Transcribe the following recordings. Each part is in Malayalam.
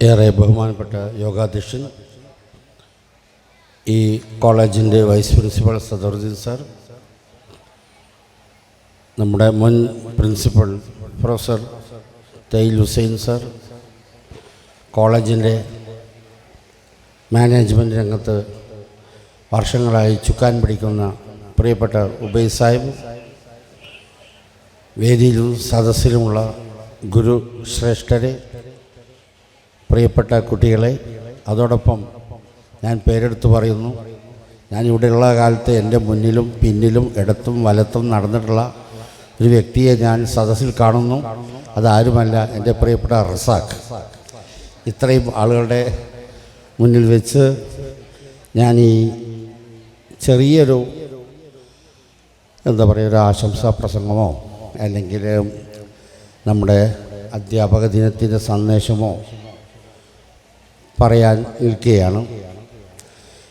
ഏറെ ബഹുമാനപ്പെട്ട യോഗാധ്യക്ഷൻ, ഈ കോളേജിൻ്റെ വൈസ് പ്രിൻസിപ്പൽ സദറുദ്ദീൻ സാർ, നമ്മുടെ മുൻ principal professor Thayyil Hussain sir, കോളേജിൻ്റെ മാനേജ്മെൻറ്റ് രംഗത്ത് വർഷങ്ങളായി ചുക്കാൻ പിടിക്കുന്ന പ്രിയപ്പെട്ട ഉബൈദ് സാഹിബ്, വേദിയിലും സദസ്സിലുമുള്ള ഗുരു ശ്രേഷ്ഠരെ, പ്രിയപ്പെട്ട കുട്ടികളെ, അതോടൊപ്പം ഞാൻ പേരെടുത്ത് പറയുന്നു, ഞാനിവിടെയുള്ള കാലത്ത് എൻ്റെ മുന്നിലും പിന്നിലും ഇടത്തും വലത്തും നടന്നിട്ടുള്ള ഒരു വ്യക്തിയെ ഞാൻ സദസ്സിൽ കാണുന്നു. അതാരുമല്ല, എൻ്റെ പ്രിയപ്പെട്ട റസാഖ്. ഇത്രയും ആളുകളുടെ മുന്നിൽ വെച്ച് ഞാൻ ഈ ചെറിയൊരു ഒരു ആശംസാ പ്രസംഗമോ അല്ലെങ്കിൽ നമ്മുടെ അധ്യാപക ദിനത്തിൻ്റെ സന്ദേശമോ പറയാൻ നിൽക്കുകയാണ്.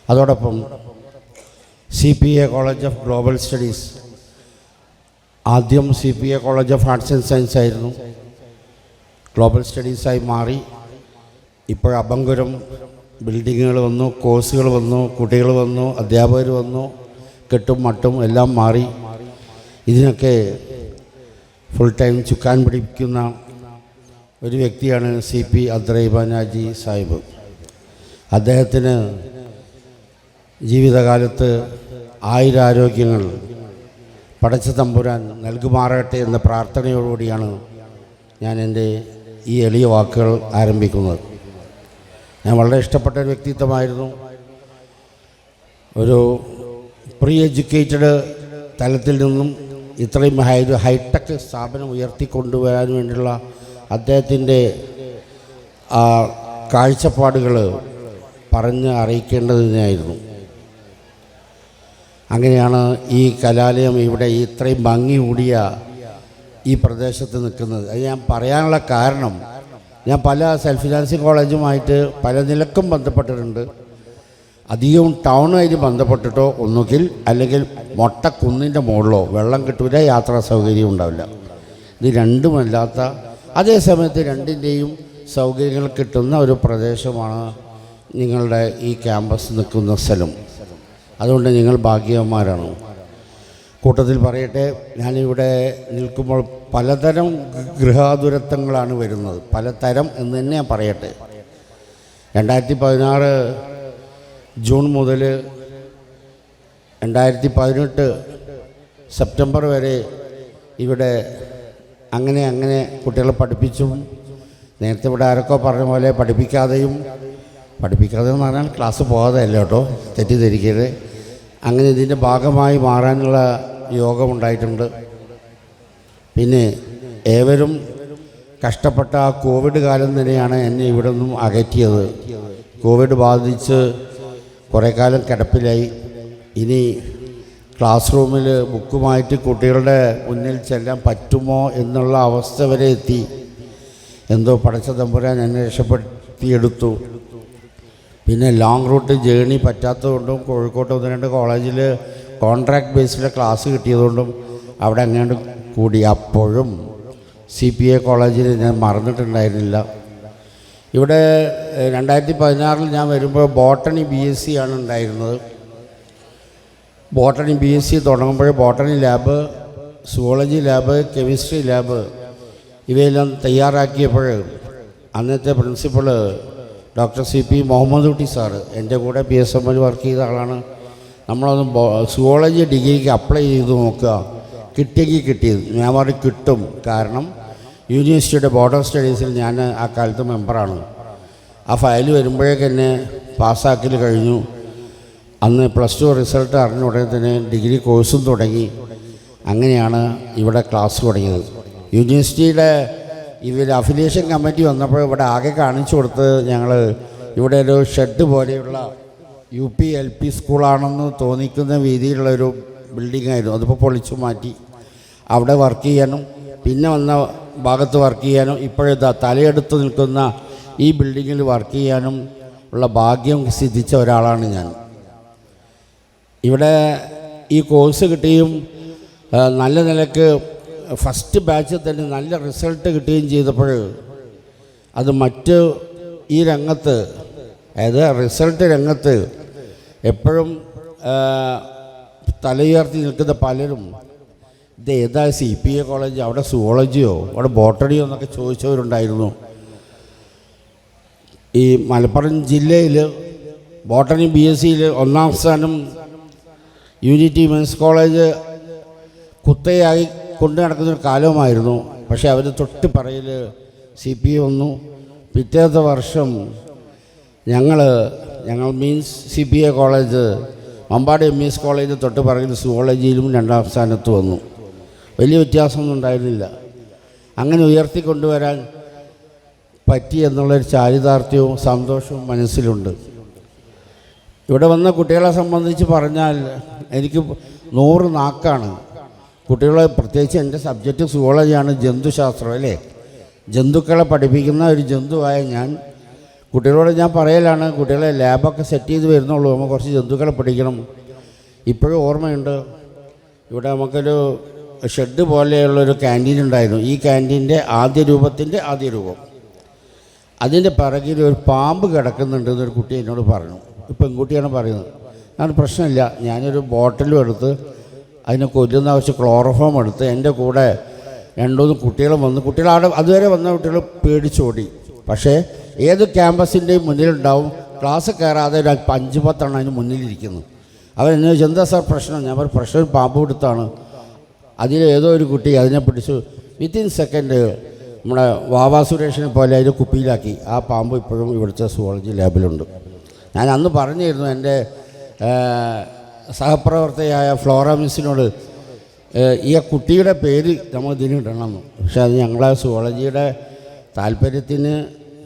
അതോടൊപ്പം CPA college of global studies, ആദ്യം CPA college of arts and science ആയിരുന്നു, ഗ്ലോബൽ സ്റ്റഡീസായി മാറി. ഇപ്പോൾ അഭംഗുരം ബിൽഡിങ്ങുകൾ വന്നു, കോഴ്സുകൾ വന്നു, കുട്ടികൾ വന്നു, അധ്യാപകർ വന്നു, കെട്ടും മട്ടും എല്ലാം മാറി. ഇതിനൊക്കെ ഫുൾ ടൈം ചുക്കാൻ പിടിക്കുന്ന ഒരു വ്യക്തിയാണ് CP അബ്ദുറഹിമാൻ ഹാജി സാഹിബ്. അദ്ദേഹത്തിന് ജീവിതകാലത്ത് ആയുരാരോഗ്യങ്ങൾ പടച്ച തമ്പുരാൻ നൽകുമാറട്ടെ എന്ന പ്രാർത്ഥനയോടുകൂടിയാണ് ഞാൻ എൻ്റെ ഈ എളിയ വാക്കുകൾ ആരംഭിക്കുന്നത്. ഞാൻ വളരെ ഇഷ്ടപ്പെട്ട ഒരു വ്യക്തിത്വമായിരുന്നു. ഒരു പ്രീ എഡ്യൂക്കേറ്റഡ് തലത്തിൽ നിന്നും ഇത്രയും ഹൈടെക് സ്ഥാപനം ഉയർത്തിക്കൊണ്ടുവരാൻ വേണ്ടിയുള്ള അദ്ദേഹത്തിൻ്റെ കാഴ്ചപ്പാടുകൾ പറഞ്ഞ് അറിയിക്കേണ്ടതിനായിരുന്നു. അങ്ങനെയാണ് ഈ കലാലയം ഇവിടെ ഇത്രയും ഭംഗി കൂടിയ ഈ പ്രദേശത്ത് നിൽക്കുന്നത്. അത് ഞാൻ പറയാനുള്ള കാരണം, ഞാൻ പല സെൽഫ് ഫിനാൻസിങ് കോളേജുമായിട്ട് പല നിലക്കും ബന്ധപ്പെട്ടിട്ടുണ്ട്. അധികവും ടൗണുമായിട്ട് ബന്ധപ്പെട്ടിട്ടോ ഒന്നുകിൽ അല്ലെങ്കിൽ മൊട്ടക്കുന്നിൻ്റെ മുകളിലോ വെള്ളം കിട്ടൂല, യാത്രാ സൗകര്യം ഉണ്ടാവില്ല. ഇത് രണ്ടുമല്ലാത്ത, അതേ സമയത്ത് രണ്ടിൻ്റെയും സൗകര്യങ്ങൾ കിട്ടുന്ന ഒരു പ്രദേശമാണ് നിങ്ങളുടെ ഈ ക്യാമ്പസ് നിൽക്കുന്ന സ്ഥലം. അതുകൊണ്ട് നിങ്ങൾ ഭാഗ്യവാന്മാരാണ്. കൂട്ടത്തിൽ പറയട്ടെ, ഞാനിവിടെ നിൽക്കുമ്പോൾ പലതരം ഗൃഹാതുരത്വങ്ങളാണ് വരുന്നത്. പലതരം എന്ന് തന്നെ ഞാൻ പറയട്ടെ. 2016 ജൂൺ മുതൽ 2018 സെപ്റ്റംബർ വരെ ഇവിടെ അങ്ങനെ കുട്ടികളെ പഠിപ്പിച്ചും, നേരത്തെ ഇവിടെ ആരൊക്കെ പറഞ്ഞ പോലെ പഠിപ്പിക്കാതെ എന്ന് പറഞ്ഞാൽ ക്ലാസ് പോകാതെ അല്ല കേട്ടോ, തെറ്റിദ്ധരിക്കരുത്. അങ്ങനെ ഇതിൻ്റെ ഭാഗമായി മാറാനുള്ള യോഗമുണ്ടായിട്ടുണ്ട്. പിന്നെ ഏവരും കഷ്ടപ്പെട്ട ആ കോവിഡ് കാലം തന്നെയാണ് എന്നെ ഇവിടെ നിന്നും അകറ്റിയത്. കോവിഡ് ബാധിച്ച് കുറേ കാലം കിടപ്പിലായി. ഇനി ക്ലാസ് റൂമിൽ ബുക്കുമായിട്ട് കുട്ടികളുടെ മുന്നിൽ ചെല്ലാൻ പറ്റുമോ എന്നുള്ള അവസ്ഥ വരെ എത്തി. എന്തോ പടച്ച തമ്പുരാൻ എന്നെ രക്ഷപ്പെടുത്തിയെടുത്തു. പിന്നെ ലോങ് റൂട്ട് ജേണി പറ്റാത്തതുകൊണ്ടും കോഴിക്കോട്ട് 1-2 കോളേജിൽ കോൺട്രാക്ട് ബേസിൽ ക്ലാസ് കിട്ടിയതുകൊണ്ടും അവിടെ അങ്ങോട്ട് കൂടി. അപ്പോഴും CPA കോളേജിൽ ഞാൻ മറന്നിട്ടുണ്ടായിരുന്നില്ല. ഇവിടെ 2016 ഞാൻ വരുമ്പോൾ ബോട്ടണി BSc ആണ് ഉണ്ടായിരുന്നത്. ബോട്ടണി BSc തുടങ്ങുമ്പോൾ botany lab, zoology lab, chemistry lab ഇവയെല്ലാം തയ്യാറാക്കിയപ്പോൾ അന്നത്തെ പ്രിൻസിപ്പൾ ഡോക്ടർ CP മുഹമ്മദ് കുട്ടി സാറ്, എൻ്റെ കൂടെ PSMൽ വർക്ക് ചെയ്ത ആളാണ്. നമ്മളൊന്ന് സുവോളജി ഡിഗ്രിക്ക് അപ്ലൈ ചെയ്ത് നോക്കുക, കിട്ടിയെങ്കിൽ കിട്ടിയത്. ഞാൻ പറഞ്ഞു കിട്ടും, കാരണം യൂണിവേഴ്സിറ്റിയുടെ ബോർഡ് ഓഫ് സ്റ്റഡീസിൽ ഞാൻ ആ കാലത്ത് മെമ്പറാണ്. ആ ഫയൽ വരുമ്പോഴേക്ക് എന്നെ പാസ്സാക്കൽ കഴിഞ്ഞു. അന്ന് +2 റിസൾട്ട് അറിഞ്ഞ ഉടനെ തന്നെ ഡിഗ്രി കോഴ്സും തുടങ്ങി. അങ്ങനെയാണ് ഇവിടെ ക്ലാസ് തുടങ്ങിയത്. യൂണിവേഴ്സിറ്റിയുടെ അഫിലിയേഷൻ കമ്മിറ്റി വന്നപ്പോൾ ഇവിടെ ആകെ കാണിച്ചു കൊടുത്തത് ഞങ്ങൾ ഇവിടെ ഒരു ഷെഡ് പോലെയുള്ള UP LP സ്കൂളാണെന്ന് തോന്നിക്കുന്ന രീതിയിലുള്ളൊരു ബിൽഡിംഗ് ആയിരുന്നു. അതിപ്പോൾ പൊളിച്ചു മാറ്റി അവിടെ വർക്ക് ചെയ്യാനും പിന്നെ വന്ന ഭാഗത്ത് വർക്ക് ചെയ്യാനും ഇപ്പോഴത്തെ തലയെടുത്ത് നിൽക്കുന്ന ഈ ബിൽഡിങ്ങിൽ വർക്ക് ചെയ്യാനും ഉള്ള ഭാഗ്യം സിദ്ധിച്ച ഒരാളാണ് ഞാൻ. ഇവിടെ ഈ കോഴ്സ് കിട്ടിയും നല്ല നിലക്ക് ഫസ്റ്റ് ബാച്ചിൽ തന്നെ നല്ല റിസൾട്ട് കിട്ടുകയും ചെയ്തപ്പോൾ അത് മറ്റ് ഈ രംഗത്ത്, അതായത് റിസൾട്ട് രംഗത്ത് എപ്പോഴും തലയുയർത്തി നിൽക്കുന്ന പലരും ഇത് ഏതാ CPA കോളേജ്, അവിടെ സുവോളജിയോ അവിടെ ബോട്ടണിയോ എന്നൊക്കെ ചോദിച്ചവരുണ്ടായിരുന്നു. ഈ മലപ്പുറം ജില്ലയിൽ ബോട്ടണി BScയിൽ 1ാം സ്ഥാനം യൂണിറ്റി മെൻസ് കോളേജ് കുത്തയായി കൊണ്ടു നടക്കുന്നൊരു കാലവുമായിരുന്നു. പക്ഷേ അവർ തൊട്ട് പറയിൽ CPA വന്നു. പിറ്റേത്തെ വർഷം ഞങ്ങൾ means CPA college Mampad MES college തൊട്ട് പറയിൽ സുവോളജിയിലും 2ാം സ്ഥാനത്ത് വന്നു. വലിയ വ്യത്യാസമൊന്നും ഉണ്ടായിരുന്നില്ല. അങ്ങനെ ഉയർത്തിക്കൊണ്ടുവരാൻ പറ്റി എന്നുള്ളൊരു ചാരിതാർത്ഥ്യവും സന്തോഷവും മനസ്സിലുണ്ട്. ഇവിടെ വന്ന കുട്ടികളെ സംബന്ധിച്ച് പറഞ്ഞാൽ എനിക്ക് 100 നാക്കാണ്. കുട്ടികളെ പ്രത്യേകിച്ച് എൻ്റെ സബ്ജക്റ്റ് സുവോളജിയാണ്, ജന്തുശാസ്ത്രം അല്ലേ. ജന്തുക്കളെ പഠിപ്പിക്കുന്ന ഒരു ജന്തുവായ ഞാൻ കുട്ടികളോട് ഞാൻ പറയലാണ്, കുട്ടികളെ ലാബൊക്കെ സെറ്റ് ചെയ്ത് വരുന്നുള്ളൂ, നമ്മൾ കുറച്ച് ജന്തുക്കളെ പഠിക്കണം. ഇപ്പോഴും ഓർമ്മയുണ്ട്, ഇവിടെ നമുക്കൊരു ഷെഡ് പോലെയുള്ളൊരു ക്യാൻറ്റീൻ ഉണ്ടായിരുന്നു. ഈ ക്യാൻറ്റീൻ്റെ ആദ്യ രൂപം അതിൻ്റെ പിറകിൽ ഒരു പാമ്പ് കിടക്കുന്നുണ്ടെന്നൊരു കുട്ടി എന്നോട് പറഞ്ഞു. പെൺകുട്ടിയാണ് പറയുന്നത്. ഞാൻ പ്രശ്നമില്ല, ഞാനൊരു ബോട്ടിലും എടുത്ത് അതിനെ കൊല്ലുന്ന ആവശ്യം ക്ലോറോഫോം എടുത്ത് എൻ്റെ കൂടെ 2-3 കുട്ടികളും വന്ന്, അതുവരെ വന്ന കുട്ടികൾ പേടിച്ചോടി. പക്ഷേ ഏത് ക്യാമ്പസിൻ്റെയും മുന്നിലുണ്ടാവും ക്ലാസ് കയറാതെ ഒരു 5-10 എണ്ണം അതിന് മുന്നിലിരിക്കുന്നു. അവരെന്നെ ചോദിച്ചു, എന്താ സാർ പ്രശ്നം? ഞാൻ പറഞ്ഞു, പ്രശ്നം പാമ്പ് പിടുത്താണ്. അതിലേതോ ഒരു കുട്ടി അതിനെ പിടിച്ചു വിത്തിൻ സെക്കൻഡ് നമ്മുടെ വാവാ സുരേഷിനെ പോലെ അതിന് കുപ്പിയിലാക്കി. ആ പാമ്പ് ഇപ്പോഴും ഇവിടുത്തെ സുവോളജി ലാബിലുണ്ട്. ഞാൻ അന്ന് പറഞ്ഞിരുന്നു എൻ്റെ സഹപ്രവർത്തകയായ ഫ്ലോറ മിസ്സിനോട്, ഈ കുട്ടിയുടെ പേര് നമ്മൾ ഇതിന് ഇടണമെന്ന്. പക്ഷെ അത് ഞങ്ങളെ സുവോളജിയുടെ താല്പര്യത്തിന്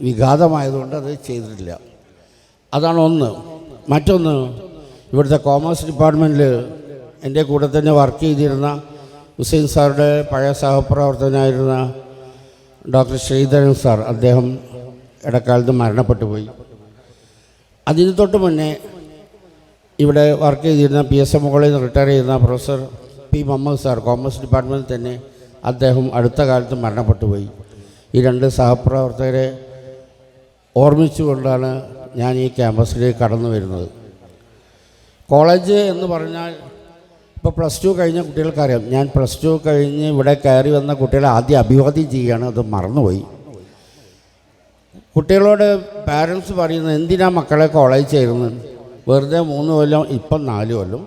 വിഘാതമായതുകൊണ്ട് അത് ചെയ്തിട്ടില്ല. അതാണ് ഒന്ന്. മറ്റൊന്ന്, ഇവിടുത്തെ കോമേഴ്സ് ഡിപ്പാർട്ട്മെൻറ്റിൽ എൻ്റെ കൂടെ തന്നെ വർക്ക് ചെയ്തിരുന്ന ഹുസൈൻ സാറുടെ പഴയ സഹപ്രവർത്തകനായിരുന്ന ഡോക്ടർ ശ്രീധരൻ സാർ, അദ്ദേഹം ഇടക്കാലത്ത് മരണപ്പെട്ടു പോയി. അതിന് തൊട്ട് മുന്നേ ഇവിടെ വർക്ക് ചെയ്തിരുന്ന PSM കോളേജിൽ നിന്ന് റിട്ടയർ ചെയ്യുന്ന professor P. Muhammad sir, commerce ഡിപ്പാർട്ട്മെൻറ്റിൽ തന്നെ, അദ്ദേഹം അടുത്ത കാലത്ത് മരണപ്പെട്ടു പോയി. ഈ 2 സഹപ്രവർത്തകരെ ഓർമ്മിച്ചുകൊണ്ടാണ് ഞാൻ ഈ ക്യാമ്പസിലേക്ക് കടന്നു വരുന്നത്. കോളേജ് എന്ന് പറഞ്ഞാൽ ഇപ്പോൾ +2 കഴിഞ്ഞ കുട്ടികൾക്കറിയാം. ഞാൻ +2 കഴിഞ്ഞ് ഇവിടെ കയറി വന്ന കുട്ടികളെ ആദ്യം അഭിവാദ്യം ചെയ്യുകയാണ്, അത് മറന്നുപോയി. കുട്ടികളോട് പാരൻസ് പറയുന്നത്, എന്തിനാ മക്കളെ കോളേജ് ചേരുന്നത്? വെറുതെ 3 കൊല്ലം, ഇപ്പം 4 കൊല്ലം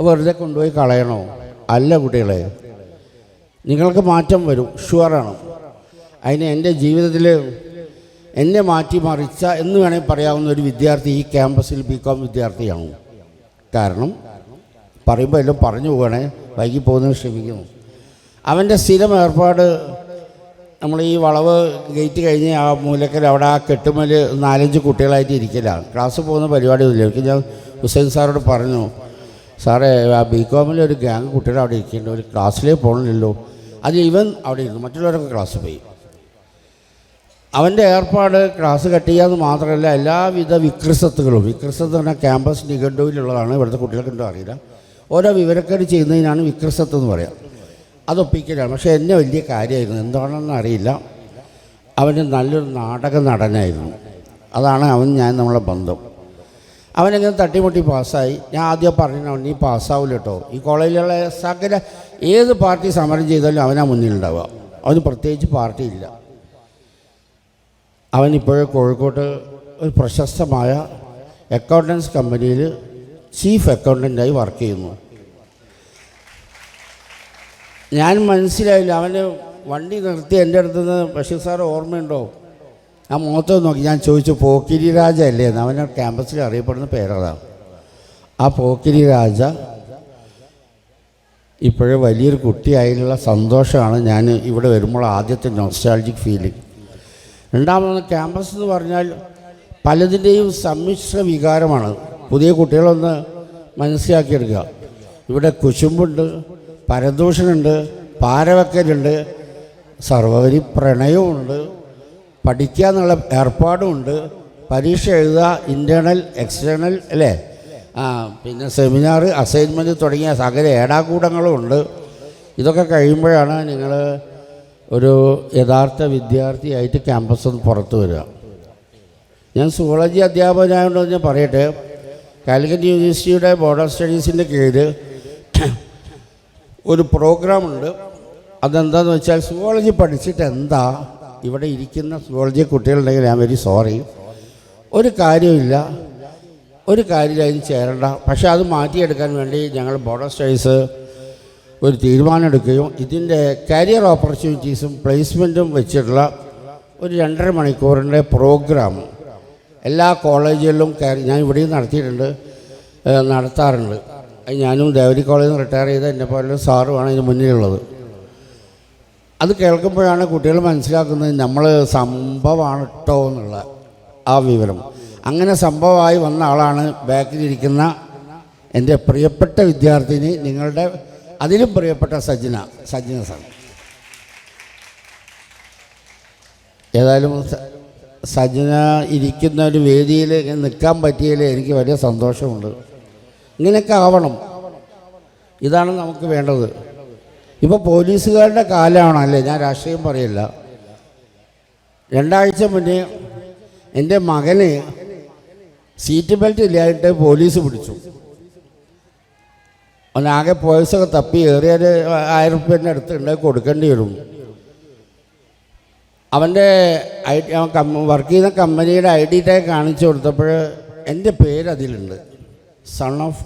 വെറുതെ കൊണ്ടുപോയി കളയണോ? അല്ല കുട്ടികളെ, നിങ്ങൾക്ക് മാറ്റം വരും, ഷുവറാണ്. അതിന് എൻ്റെ ജീവിതത്തിൽ എന്നെ മാറ്റിമറിച്ച എന്ന് വേണമെങ്കിൽ പറയാവുന്ന ഒരു വിദ്യാർത്ഥി ഈ ക്യാമ്പസിൽ BCom വിദ്യാർത്ഥിയാണ്. കാരണം പറയുമ്പോൾ എല്ലാം പറഞ്ഞു പോകണേ, വൈകി പോകുന്നതിന് ശ്രമിക്കുന്നു. അവൻ്റെ സ്ഥിരം ഏർപ്പാട്, നമ്മൾ ഈ വളവ് ഗേറ്റ് കഴിഞ്ഞ് ആ മൂലക്കൽ അവിടെ ആ കെട്ടുമേൽ 4-5 കുട്ടികളായിട്ട് ഇരിക്കലാണ്. ക്ലാസ് പോകുന്ന പരിപാടിയൊന്നുമില്ല. എനിക്ക് ഞാൻ ഹുസൈൻ സാറോട് പറഞ്ഞു, സാറേ ആ BComൽ ഒരു ഗ്യാങ് കുട്ടികൾ അവിടെ ഇരിക്കേണ്ട, ഒരു ക്ലാസ്സിലേ പോകണില്ലല്ലോ. അത് ഇവൻ അവിടെ ഇരുന്നു, മറ്റുള്ളവരൊക്കെ ക്ലാസ് പോയി. അവൻ്റെ ഏർപ്പാട് ക്ലാസ് കട്ട് ചെയ്യാമെന്ന് മാത്രമല്ല, എല്ലാവിധ വികൃസത്തുകളും, വികൃസത്ത് പറഞ്ഞാൽ ക്യാമ്പസ് നിഘണ്ടുവിലുള്ളതാണ്, ഇവിടുത്തെ കുട്ടികൾക്കുണ്ടോ അറിയില്ല, ഓരോ വിവരക്കേട് ചെയ്യുന്നതിനാണ് വികൃസത്ത് എന്ന് പറയാം. അതൊപ്പിക്കലാണ്. പക്ഷേ എന്നെ വലിയ കാര്യമായിരുന്നു, എന്താണെന്ന് അറിയില്ല. അവന് നല്ലൊരു നാടക നടനായിരുന്നു. അതാണ് ഞാൻ നമ്മളെ ബന്ധം. അവനെങ്ങനെ തട്ടിമുട്ടി പാസ്സായി. ഞാൻ ആദ്യം പറഞ്ഞു, നീ പാസ്സാവില്ല കേട്ടോ. ഈ കോളേജിലുള്ള സകല ഏത് പാർട്ടി സമരം ചെയ്താലും അവനാ മുന്നിലുണ്ടാവുക. അവന് പ്രത്യേകിച്ച് പാർട്ടിയില്ല. അവനിപ്പോഴും കോഴിക്കോട്ട് ഒരു പ്രശസ്തമായ അക്കൗണ്ടൻസ് കമ്പനിയിൽ ചീഫ് അക്കൗണ്ടൻ്റായി വർക്ക് ചെയ്യുന്നു. ഞാൻ മനസ്സിലായില്ല. അവന് വണ്ടി നിർത്തി എൻ്റെ അടുത്ത് നിന്ന്, ബഷീർ സാർ ഓർമ്മയുണ്ടോ? ആ മുഖത്ത് നോക്കി ഞാൻ ചോദിച്ചു, പോക്കിരി രാജ അല്ലേ എന്ന്. അവന് ക്യാമ്പസിൽ അറിയപ്പെടുന്ന പേരതാണ്. ആ പോക്കിരി രാജ ഇപ്പോഴും വലിയൊരു കുട്ടിയായിട്ടുള്ള സന്തോഷമാണ് ഞാൻ ഇവിടെ വരുമ്പോൾ ആദ്യത്തെ നൊസ്റ്റാൾജിക് ഫീലിംഗ്. രണ്ടാമത് ക്യാമ്പസ് എന്ന് പറഞ്ഞാൽ പലതിൻ്റെയും സമ്മിശ്ര വികാരമാണ്. പുതിയ കുട്ടികളൊന്ന് മനസ്സിലാക്കിയെടുക്കുക. ഇവിടെ കുശുമ്പുണ്ട്, പരദൂഷണുണ്ട്, പാരവെക്കലുണ്ട്, സർവ്വപരി പ്രണയവുമുണ്ട്, പഠിക്കുക എന്നുള്ള ഏർപ്പാടുമുണ്ട്, പരീക്ഷ എഴുതുക, ഇൻറ്റേർണൽ എക്സ്റ്റേണൽ അല്ലേ, പിന്നെ സെമിനാർ, അസൈൻമെൻറ്റ് തുടങ്ങിയ സകല ഏടാകൂടങ്ങളും ഉണ്ട്. ഇതൊക്കെ കഴിയുമ്പോഴാണ് നിങ്ങൾ ഒരു യഥാർത്ഥ വിദ്യാർത്ഥിയായിട്ട് ക്യാമ്പസിൽ നിന്ന് പുറത്തു വരിക. ഞാൻ സുവോളജി അധ്യാപകനായതുകൊണ്ട് ഞാൻ പറയട്ടെ, കാലിക്കറ്റ് യൂണിവേഴ്സിറ്റിയുടെ ബോർഡ് ഓഫ് സ്റ്റഡീസിൻ്റെ കീഴിൽ ഒരു പ്രോഗ്രാമുണ്ട്. അതെന്താണെന്ന് വെച്ചാൽ, സുവോളജി പഠിച്ചിട്ട് എന്താ ഇവിടെ ഇരിക്കുന്ന സുവോളജി കുട്ടികളുണ്ടെങ്കിൽ ഞാൻ വെരി സോറി, ഒരു കാര്യമില്ല അതിന് ചേരണ്ട. പക്ഷേ അത് മാറ്റിയെടുക്കാൻ വേണ്ടി ഞങ്ങൾ ബോർഡ് ഓഫ് സ്റ്റഡീസ് ഒരു തീരുമാനം എടുക്കുകയും ഇതിൻ്റെ കരിയർ ഓപ്പർച്യൂണിറ്റീസും പ്ലേസ്മെൻറ്റും വെച്ചിട്ടുള്ള ഒരു 2.5 മണിക്കൂറിൻ്റെ പ്രോഗ്രാം എല്ലാ കോളേജുകളിലും ഞാൻ ഇവിടെയും നടത്താറുണ്ട്. ഞാനും ദേവരി കോളേജിൽ നിന്ന് റിട്ടയർ ചെയ്ത എന്നെ പോലെ സാറുമാണ് ഇതിന് മുന്നിലുള്ളത്. അത് കേൾക്കുമ്പോഴാണ് കുട്ടികൾ മനസ്സിലാക്കുന്നത് നമ്മൾ സംഭവമാണ് കേട്ടോ എന്നുള്ള ആ വിവരം. അങ്ങനെ സംഭവമായി വന്ന ആളാണ് ബാക്കിലിരിക്കുന്ന എൻ്റെ പ്രിയപ്പെട്ട വിദ്യാർത്ഥിനി, നിങ്ങളുടെ അതിലും പ്രിയപ്പെട്ട സജ്ജന സാർ. ഏതായാലും സജ്ജന ഇരിക്കുന്ന ഒരു വേദിയിൽ നിൽക്കാൻ പറ്റിയതിൽ എനിക്ക് വലിയ സന്തോഷമുണ്ട്. ഇങ്ങനെയൊക്കെ ആവണം, ഇതാണ് നമുക്ക് വേണ്ടത്. ഇപ്പോൾ പോലീസുകാരുടെ കാലമാണല്ലേ, ഞാൻ രാഷ്ട്രീയം പറയില്ല. 2 ആഴ്ച മുന്നേ എൻ്റെ മകന് സീറ്റ് ബെൽറ്റ് ഇല്ലായിട്ട് പോലീസ് പിടിച്ചു. അവനാകെ പോലീസൊക്കെ തപ്പി ഏറിയൊരു 1000 റുപ്യേൻ്റെ അടുത്ത് ഉണ്ടാക്കി കൊടുക്കേണ്ടി വരും. അവൻ്റെ വർക്ക് ചെയ്യുന്ന കമ്പനിയുടെ ID ടാഗ് കാണിച്ചു കൊടുത്തപ്പോൾ എൻ്റെ പേര് അതിലുണ്ട്, സൺ ഓഫ്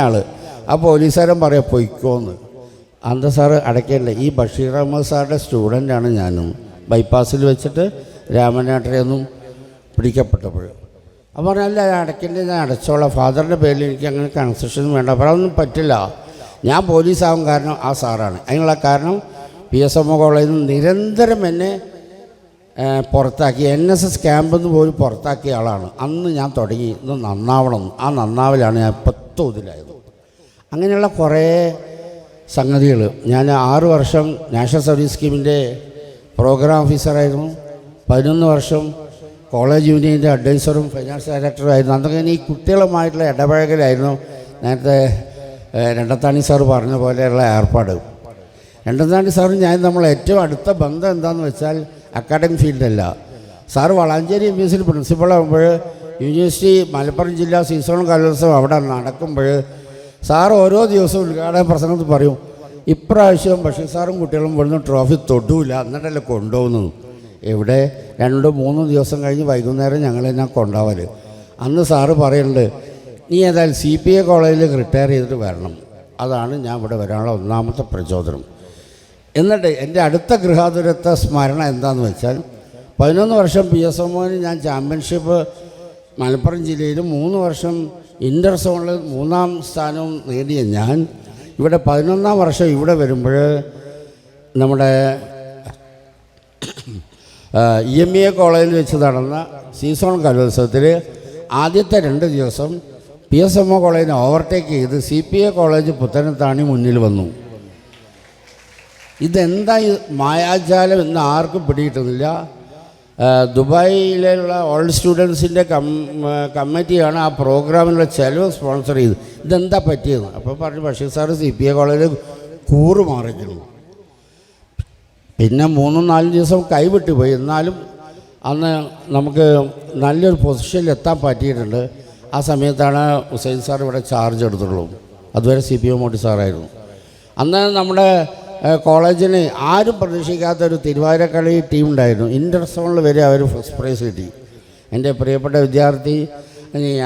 ആൾ. ആ പോലീസുകാരൻ പറയാം പൊയ്ക്കോന്ന്. അന്ത സാറ് അടയ്ക്കേണ്ട, ഈ ബഷീർ അഹമ്മദ് സാറുടെ സ്റ്റുഡൻ്റാണ് ഞാനും. ബൈപ്പാസിൽ വെച്ചിട്ട് രാമനാട്ടരെയൊന്നും പിടിക്കപ്പെട്ടപ്പോൾ അപ്പോൾ പറഞ്ഞല്ല അടയ്ക്കേണ്ടത് ഞാൻ അടച്ചോളാം, ഫാദറിൻ്റെ പേരിൽ എനിക്ക് അങ്ങനെ കൺസെഷൻ വേണ്ട. അപ്പോൾ അതൊന്നും പറ്റില്ല, ഞാൻ പോലീസാവും കാരണം ആ സാറാണ്. അതിനുള്ള കാരണം PSMO കോളേജിൽ നിന്ന് നിരന്തരം എന്നെ പുറത്താക്കി, NSS ക്യാമ്പിൽ നിന്ന് പോലും പുറത്താക്കിയ ആളാണ്. അന്ന് ഞാൻ തുടങ്ങി ഇത് നന്നാവണം, ആ നന്നാവലാണ് ഞാൻ ഇപ്പോൾ ഇതിലായത്. അങ്ങനെയുള്ള കുറേ സംഗതികൾ. ഞാൻ 6 വർഷം നാഷണൽ സർവീസ് സ്കീമിൻ്റെ പ്രോഗ്രാം ഓഫീസറായിരുന്നു, 11 വർഷം കോളേജ് യൂണിയൻ്റെ അഡ്വൈസറും ഫൈനാൻസ് ഡയറക്ടറും ആയിരുന്നു. അന്നൊക്കെ ഈ കുട്ടികളുമായിട്ടുള്ള ഇടപഴകലായിരുന്നു നേരത്തെ രണ്ടത്താണി സാറ് പറഞ്ഞ പോലെയുള്ള ഏർപ്പാട്. രണ്ടത്താണി സാറും ഞാൻ നമ്മൾ ഏറ്റവും അടുത്ത ബന്ധം എന്താണെന്ന് വെച്ചാൽ അക്കാഡമിക് ഫീൽഡല്ല. സാറ് വളാഞ്ചേരി MPSC പ്രിൻസിപ്പളാകുമ്പോൾ യൂണിവേഴ്സിറ്റി മലപ്പുറം ജില്ലാ സീസണൽ കലോത്സവം അവിടെ നടക്കുമ്പോൾ സാറ് ഓരോ ദിവസവും ഉദ്ഘാടന പ്രസംഗത്തിൽ പറയും, ഇപ്രാവശ്യം ബഷീർ സാറും കുട്ടികളും ഇവിടുന്ന് ട്രോഫി തൊടൂല, എന്നിട്ടല്ലേ കൊണ്ടുപോകുന്നത്. എവിടെ 2-3 ദിവസം കഴിഞ്ഞ് വൈകുന്നേരം ഞങ്ങളെന്നെ കൊണ്ടുപോകൽ. അന്ന് സാറ് പറയുന്നുണ്ട്, നീ ഏതായാലും CPA കോളേജിലേക്ക് റിട്ടയർ ചെയ്തിട്ട് വരണം, അതാണ് ഞാൻ ഇവിടെ വരാനുള്ള ഒന്നാമത്തെ പ്രചോദനം. എന്നിട്ട് എൻ്റെ അടുത്ത ഗൃഹാതുരത്വ സ്മരണ എന്താണെന്ന് വെച്ചാൽ, 11 വർഷം PSMOന് ഞാൻ ചാമ്പ്യൻഷിപ്പ് മലപ്പുറം ജില്ലയിലും 3 വർഷം ഇൻ്റർ സോണിൽ 3ാം സ്ഥാനവും നേടിയ ഞാൻ ഇവിടെ 11ാം വർഷം ഇവിടെ വരുമ്പോൾ നമ്മുടെ EMEA കോളേജിൽ വെച്ച് നടന്ന സീസൺ കലോത്സവത്തിൽ ആദ്യത്തെ 2 ദിവസം PSMO കോളേജിനെ ഓവർടേക്ക് ചെയ്ത് CPA കോളേജ് പുത്തനത്താണി മുന്നിൽ വന്നു. ഇതെന്താ മായാജാലം എന്ന് ആർക്കും പിടികിട്ടുന്നില്ല. ദുബായിലുള്ള ഓൾഡ് സ്റ്റുഡൻസിൻ്റെ കമ്മിറ്റിയാണ് ആ പ്രോഗ്രാമിനുള്ള ചെലവ് സ്പോൺസർ ചെയ്ത്. ഇതെന്താ പറ്റിയത്? അപ്പോൾ പറഞ്ഞു ബഷീർ സാറ് CPA കോളേജിൽ കൂറ് മാറിക്കുന്നു. പിന്നെ 3-4 ദിവസം കൈവിട്ടു പോയി. എന്നാലും അന്ന് നമുക്ക് നല്ലൊരു പൊസിഷനിൽ എത്താൻ പറ്റിയിട്ടുണ്ട്. ആ സമയത്താണ് ഹുസൈൻ സാർ ഇവിടെ ചാർജ് എടുത്തുള്ളൂ. അതുവരെ CPO മോട്ടി സാറായിരുന്നു. അന്ന് നമ്മുടെ കോളേജിന് ആരും പ്രതീക്ഷിക്കാത്തൊരു തിരുവാതിരക്കളി ടീം ഉണ്ടായിരുന്നു. ഇൻ്റർ സോണിൽ വരെ അവർ ഫസ്റ്റ് പ്രൈസ് കിട്ടി. എൻ്റെ പ്രിയപ്പെട്ട വിദ്യാർത്ഥി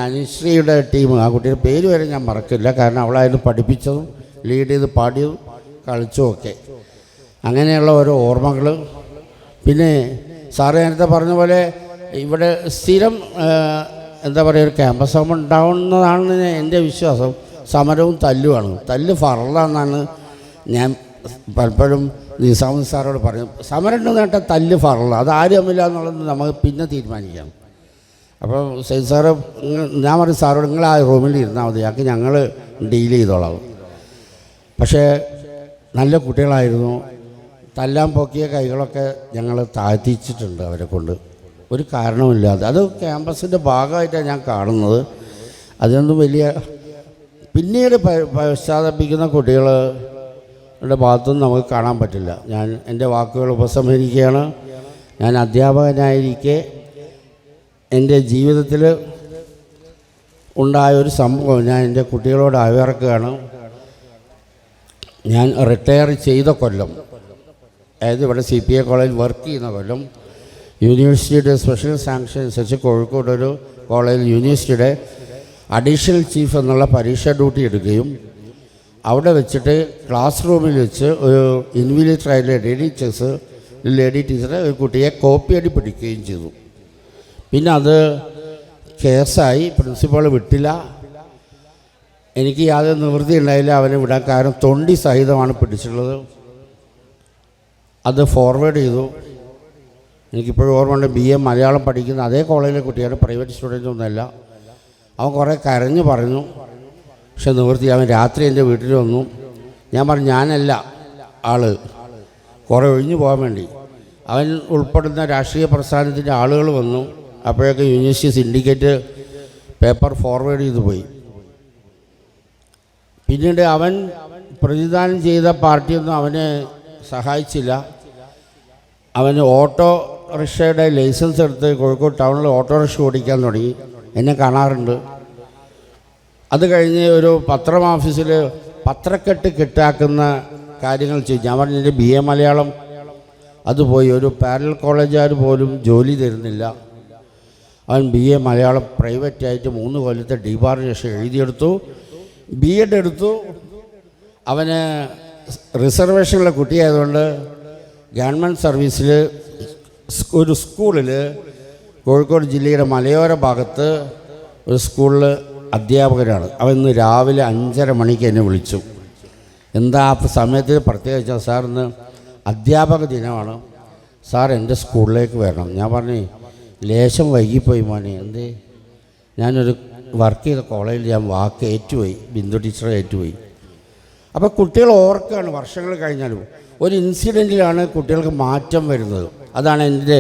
അനുശ്രീയുടെ ടീം, ആ കുട്ടിയുടെ പേര് വരെ ഞാൻ മറക്കില്ല, കാരണം അവളായിരുന്നു പഠിപ്പിച്ചതും ലീഡ് ചെയ്ത് പാടിയതും കളിച്ചുമൊക്കെ. അങ്ങനെയുള്ള ഓരോ ഓർമ്മകൾ. പിന്നെ സാറ് നേരത്തെ പറഞ്ഞ പോലെ ഇവിടെ സ്ഥിരം എന്താ പറയുക, ഒരു ക്യാമ്പസ് സമരം ഉണ്ടാവുന്നതാണ് എൻ്റെ വിശ്വാസം. സമരവും തല്ലുമാണ്. തല്ല് ഫറലാണെന്നാണ് ഞാൻ പലപ്പോഴും നിസാമുദ്ദീൻ സാറോട് പറയും. സമരം ഉണ്ടെന്ന് കേട്ടാൽ തല്ല് ഫറല, അത് ആരും തമ്മില്ല എന്നുള്ളത് നമുക്ക് പിന്നെ തീരുമാനിക്കാം. അപ്പോൾ സൈദ് സാറ് ഞാൻ പറയും സാറോട്, നിങ്ങൾ ആ റൂമിൽ ഇരുന്നാൽ മതി, ഞങ്ങൾക്ക് ഞങ്ങൾ ഡീൽ ചെയ്തോളാം. പക്ഷേ നല്ല കുട്ടികളായിരുന്നു. തല്ലാൻ പൊക്കിയ കൈകളൊക്കെ ഞങ്ങൾ താഴ്ത്തിച്ചിട്ടുണ്ട് അവരെ കൊണ്ട്, ഒരു കാരണവുമില്ലാതെ. അത് ക്യാമ്പസിൻ്റെ ഭാഗമായിട്ടാണ് ഞാൻ കാണുന്നത്. അതിനൊന്നും വലിയ പിന്നീട് പശ്ചാത്തപിക്കുന്ന കുട്ടികളുടെ ഭാഗത്തൊന്നും നമുക്ക് കാണാൻ പറ്റില്ല. ഞാൻ എൻ്റെ വാക്കുകൾ ഉപസംഹരിക്കുകയാണ്. ഞാൻ അധ്യാപകനായിരിക്കെ എൻ്റെ ജീവിതത്തിൽ ഉണ്ടായൊരു സംഭവം ഞാൻ എൻ്റെ കുട്ടികളോട് അയവിറക്കുകയാണ്. ഞാൻ റിട്ടയർ ചെയ്ത കൊല്ലം, അതായത് ഇവിടെ CPA കോളേജിൽ വർക്ക് ചെയ്യുന്ന കൊല്ലം, യൂണിവേഴ്സിറ്റിയുടെ സ്പെഷ്യൽ സാങ്ഷൻ അനുസരിച്ച് കോഴിക്കോട് ഒരു കോളേജിൽ യൂണിവേഴ്സിറ്റിയുടെ അഡീഷണൽ ചീഫ് എന്നുള്ള പരീക്ഷ ഡ്യൂട്ടി എടുക്കുകയും അവിടെ വെച്ചിട്ട് ക്ലാസ് റൂമിൽ വെച്ച് ഒരു ഇൻവിലേറ്ററായ ലേഡി ടീച്ചറെ ഒരു കുട്ടിയെ കോപ്പി അടി പിടിക്കുകയും ചെയ്തു. പിന്നെ അത് കേസായി, പ്രിൻസിപ്പാൾ വിട്ടില്ല. എനിക്ക് യാതൊരു നിവൃത്തി ഉണ്ടായില്ല അവനെ വിടാൻ. കാരണം തൊണ്ടി സഹിതമാണ് പിടിച്ചിട്ടുള്ളത്. അത് ഫോർവേഡ് ചെയ്തു. എനിക്കിപ്പോഴും ഓർമ്മയുണ്ട്, BA മലയാളം പഠിക്കുന്ന അതേ കോളേജിലെ കുട്ടിയാണ്, പ്രൈവറ്റ് സ്റ്റുഡൻ്റ് ഒന്നുമല്ല. അവൻ കുറേ കരഞ്ഞു പറഞ്ഞു, പക്ഷെ നിവൃത്തി. അവൻ രാത്രി എൻ്റെ വീട്ടിൽ വന്നു. ഞാൻ പറഞ്ഞു ഞാനല്ല ആള്, കുറേ ഒഴിഞ്ഞു പോകാൻ വേണ്ടി. അവൻ ഉൾപ്പെടുന്ന രാഷ്ട്രീയ പ്രസ്ഥാനത്തിൻ്റെ ആളുകൾ വന്നു. അപ്പോഴൊക്കെ യൂണിവേഴ്സിറ്റി സിൻഡിക്കേറ്റ് പേപ്പർ ഫോർവേഡ് ചെയ്തു പോയി. പിന്നീട് അവൻ പ്രതിദാനം ചെയ്ത പാർട്ടിയൊന്നും അവനെ സഹായിച്ചില്ല. അവന് ഓട്ടോറിക്ഷയുടെ ലൈസൻസ് എടുത്ത് കോഴിക്കോട് ടൗണിൽ ഓട്ടോറിക്ഷ ഓടിക്കാൻ തുടങ്ങി. എന്നെ കാണാറുണ്ട്. അത് കഴിഞ്ഞ് ഒരു പത്രം ഓഫീസിൽ പത്രക്കെട്ട് കിട്ടാക്കുന്ന കാര്യങ്ങൾ ചെയ്തു. ഞാൻ പറഞ്ഞു എൻ്റെ BA മലയാളം അത് പോയി. ഒരു പാരലൽ കോളേജുകാർ പോലും ജോലി തരുന്നില്ല. അവൻ BA മലയാളം പ്രൈവറ്റായിട്ട് 3 കൊല്ലത്തെ ഡിബാർജേഷൻ എഴുതിയെടുത്തു. B.Ed എടുത്തു. അവന് റിസർവേഷനുള്ള കുട്ടിയായതുകൊണ്ട് ഗവൺമെൻറ് സർവീസിൽ ഒരു സ്കൂളിൽ കോഴിക്കോട് ജില്ലയുടെ മലയോര ഭാഗത്ത് ഒരു സ്കൂളിൽ അധ്യാപകരാണ്. അവൻ ഇന്ന് രാവിലെ 5:30 മണിക്ക് എന്നെ വിളിച്ചു. എന്താ സമയത്ത് പ്രത്യേകിച്ച്, സാർ ഇന്ന് അധ്യാപക ദിനമാണ്, സാർ എൻ്റെ സ്കൂളിലേക്ക് വരണം. ഞാൻ പറഞ്ഞു ലേശം വൈകിപ്പോയി മോനെ. എന്തേ? ഞാനൊരു വർക്ക് ചെയ്ത കോളേജിൽ ഞാൻ വാക്ക് ഏറ്റുപോയി, ബിന്ദു ടീച്ചറെ ഏറ്റുപോയി. അപ്പോൾ കുട്ടികൾ ഓർക്കുകയാണ് വർഷങ്ങൾ കഴിഞ്ഞാലും. ഒരു ഇൻസിഡൻറ്റിലാണ് കുട്ടികൾക്ക് മാറ്റം വരുന്നത്. അതാണ് എൻ്റെ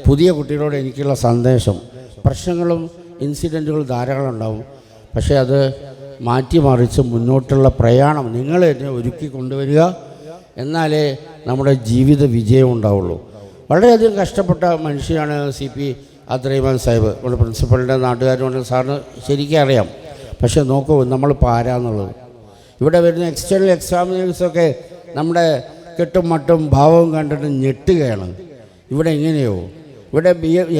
പുതിയ കുട്ടികളോട് എനിക്കുള്ള സന്ദേശം. പ്രശ്നങ്ങളും ഇൻസിഡൻറ്റുകളും ധാരാളം ഉണ്ടാവും, പക്ഷേ അത് മാറ്റിമറിച്ച് മുന്നോട്ടുള്ള പ്രയാണം നിങ്ങൾ എന്നെ ഒരുക്കി കൊണ്ടുവരിക. എന്നാലേ നമ്മുടെ ജീവിത വിജയം ഉണ്ടാവുള്ളൂ. വളരെയധികം കഷ്ടപ്പെട്ട മനുഷ്യനാണ് CP അബ്ദുറഹിമാൻ സാഹിബ്. നമ്മുടെ പ്രിൻസിപ്പളിൻ്റെ നാട്ടുകാരുകൊണ്ട് സാറിന് ശരിക്കും അറിയാം. പക്ഷേ നോക്കൂ നമ്മൾ പാരാന്നുള്ളത്. ഇവിടെ വരുന്ന എക്സ്റ്റേണൽ എക്സാമിനേഴ്സൊക്കെ നമ്മുടെ കെട്ടും മട്ടും ഭാവവും കണ്ടിട്ട് ഞെട്ടുകയാണ്. ഇവിടെ എങ്ങനെയോ ഇവിടെ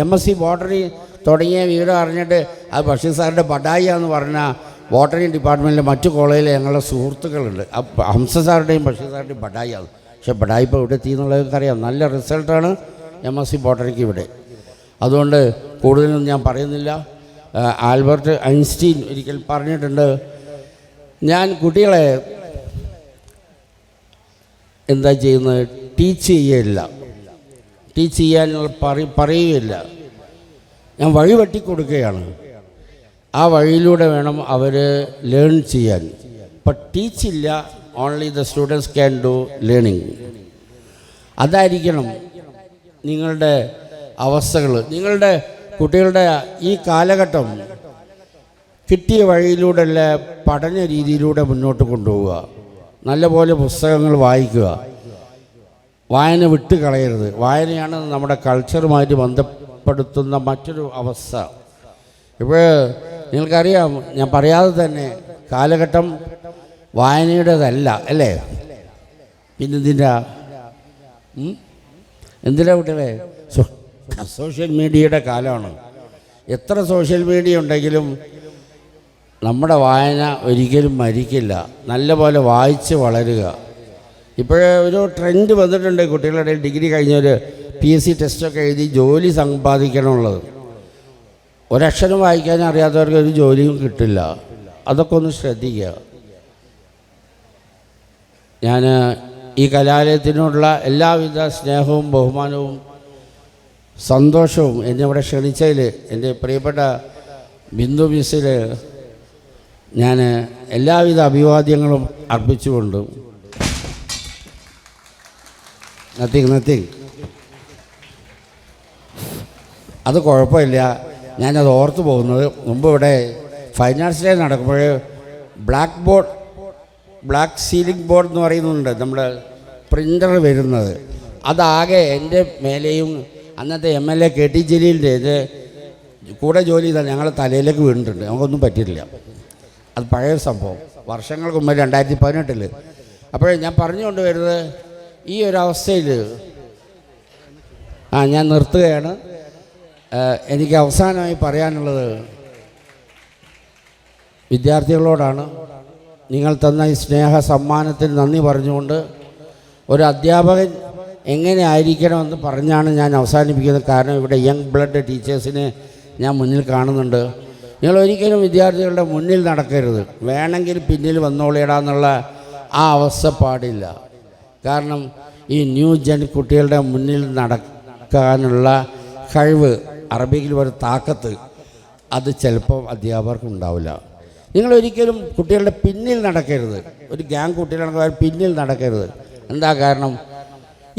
MSc ബോട്ടണി തുടങ്ങിയ വിവരം അറിഞ്ഞിട്ട് അത് ബഷീർ സാറിൻ്റെ ബഡായിയാന്ന് പറഞ്ഞാൽ ബോട്ടണി ഡിപ്പാർട്ട്മെൻറ്റിലെ മറ്റു കോളേജിലെ ഞങ്ങളുടെ സുഹൃത്തുക്കളുണ്ട്. ഹംസ സാറുടെയും ബഷീർ സാറിൻ്റെയും ബഡായിയാണ്. പക്ഷേ ബഡായി ഇപ്പോൾ ഇവിടെ എത്തി എന്നുള്ളതൊക്കെ അറിയാം. നല്ല റിസൾട്ടാണ് MSc ബോട്ടണിക്ക് ഇവിടെ. അതുകൊണ്ട് കൂടുതലൊന്നും ഞാൻ പറയുന്നില്ല. ആൽബർട്ട് ഐൻസ്റ്റീൻ ഒരിക്കൽ പറഞ്ഞിട്ടുണ്ട്, ഞാൻ കുട്ടികളെ എന്താ ചെയ്യുന്നത്, ടീച്ച് ചെയ്യുകയില്ല, ടീച്ച് ചെയ്യാനുള്ള പറയുകയില്ല, ഞാൻ വഴി വെട്ടിക്കൊടുക്കുകയാണ്. ആ വഴിയിലൂടെ വേണം അവർ ലേൺ ചെയ്യാൻ. ഇപ്പം ടീച്ചില്ല, only the students can do learning. അതായിരിക്കണം നിങ്ങളുടെ അവസ്ഥകൾ. നിങ്ങളുടെ കുട്ടികളുടെ ഈ കാലഘട്ടം കിട്ടിയ വഴിയിലൂടെയല്ല, പഠന രീതിയിലൂടെ മുന്നോട്ട് കൊണ്ടുപോവുക. നല്ലപോലെ പുസ്തകങ്ങൾ വായിക്കുക. വായന വിട്ട് കളയരുത്. വായനയാണ് നമ്മുടെ കൾച്ചറുമായിട്ട് ബന്ധപ്പെടുത്തുന്ന മറ്റൊരു അവസ്ഥ. ഇപ്പോൾ നിങ്ങൾക്കറിയാം, ഞാൻ പറയാതെ തന്നെ കാലഘട്ടം വായനയുടേതല്ല അല്ലേ? പിന്നെന്തിൻ്റെ എന്തിനാ കുട്ടികളെ? സോഷ്യൽ മീഡിയയുടെ കാലമാണ്. എത്ര സോഷ്യൽ മീഡിയ ഉണ്ടെങ്കിലും നമ്മുടെ വായന ഒരിക്കലും മരിക്കില്ല. നല്ലപോലെ വായിച്ച് വളരുക. ഇപ്പോഴേ ഒരു ട്രെൻഡ് വന്നിട്ടുണ്ട് കുട്ടികളുടെ ഡിഗ്രി കഴിഞ്ഞവർ PSC ടെസ്റ്റൊക്കെ എഴുതി ജോലി സമ്പാദിക്കണമുള്ളത്. ഒരക്ഷരം വായിക്കാൻ അറിയാത്തവർക്ക് ഒരു ജോലിയും കിട്ടില്ല. അതൊക്കെ ഒന്ന് ശ്രദ്ധിക്കുക. ഞാൻ ഈ കലാലയത്തിനോടുള്ള എല്ലാവിധ സ്നേഹവും ബഹുമാനവും സന്തോഷവും എന്നെ ഇവിടെ ക്ഷണിച്ചതിൽ എൻ്റെ പ്രിയപ്പെട്ട ബിന്ദു മിസ്സിൽ ഞാൻ എല്ലാവിധ അഭിവാദ്യങ്ങളും അർപ്പിച്ചുകൊണ്ട് നത്തിങ് അത് കുഴപ്പമില്ല. ഞാനത് ഓർത്തു പോകുന്നത്, മുമ്പ് ഇവിടെ ഫൈൻ ആർട്സ് ഡേ നടക്കുമ്പോൾ ബ്ലാക്ക് സീലിംഗ് ബോർഡ് എന്ന് പറയുന്നുണ്ട്, നമ്മുടെ പ്രിൻ്റർ വരുന്നത്. അതാകെ എൻ്റെ മേലെയും അന്നത്തെ MLA KT ജലീലിൻ്റെ ഇത് കൂടെ ജോലി ചെയ്താൽ ഞങ്ങൾ തലയിലേക്ക് വീണിട്ടുണ്ട്, നമുക്കൊന്നും പറ്റിയിട്ടില്ല. അത് പഴയ സംഭവം, വർഷങ്ങൾക്ക് മുമ്പ് 2018. അപ്പോൾ ഞാൻ പറഞ്ഞുകൊണ്ട് വരുന്നത് ഈ ഒരവസ്ഥയിൽ ഞാൻ നിർത്തുകയാണ്. എനിക്ക് അവസാനമായി പറയാനുള്ളത് വിദ്യാർത്ഥികളോടാണ്. നിങ്ങൾ തന്ന ഈ സ്നേഹ സമ്മാനത്തിന് നന്ദി പറഞ്ഞുകൊണ്ട് ഒരു അധ്യാപകൻ എങ്ങനെ ആയിരിക്കണമെന്ന് പറഞ്ഞാണ് ഞാൻ അവസാനിപ്പിക്കുന്നത്. കാരണം ഇവിടെ യങ് ബ്ലഡ് ടീച്ചേഴ്സിനെ ഞാൻ മുന്നിൽ കാണുന്നുണ്ട്. നിങ്ങൾ ഒരിക്കലും വിദ്യാർത്ഥികളുടെ മുന്നിൽ നടക്കരുത്, വേണമെങ്കിൽ പിന്നിൽ വന്നോളിയിടാന്നുള്ള ആ അവസ്ഥ പാടില്ല. കാരണം ഈ ന്യൂ ജൻ കുട്ടികളുടെ മുന്നിൽ നടക്കാനുള്ള കഴിവ്, അറബിയിൽ ഒരു താക്കത്ത്, അത് ചിലപ്പോൾ അധ്യാപകർക്ക് ഉണ്ടാവില്ല. നിങ്ങളൊരിക്കലും കുട്ടികളുടെ പിന്നിൽ നടക്കരുത്. ഒരു ഗ്യാങ് കുട്ടികളാണെങ്കിൽ പിന്നിൽ നടക്കരുത്. എന്താ കാരണം?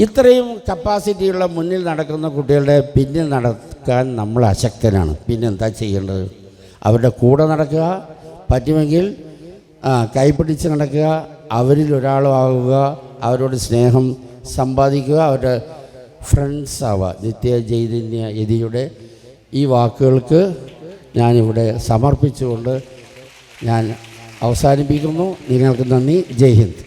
ഇത്രയും കപ്പാസിറ്റിയുള്ള മുന്നിൽ നടക്കുന്ന കുട്ടികളുടെ പിന്നിൽ നടക്കാൻ നമ്മൾ അശക്തനാണ്. പിന്നെ എന്താ ചെയ്യേണ്ടത്? അവരുടെ കൂടെ നടക്കുക, പറ്റുമെങ്കിൽ കൈപിടിച്ച് നടക്കുക, അവരിൽ ഒരാളാവുക, അവരോട് സ്നേഹം സമ്പാദിക്കുക, അവരുടെ ഫ്രണ്ട്സ് ആവുക. നിത്യ ചൈതന്യ യതിയുടെ ഈ വാക്കുകൾക്ക് ഞാനിവിടെ സമർപ്പിച്ചുകൊണ്ട് ഞാൻ അവസാനിപ്പിക്കുന്നു. നിങ്ങൾക്ക് നന്ദി. ജയ് ഹിന്ദ്.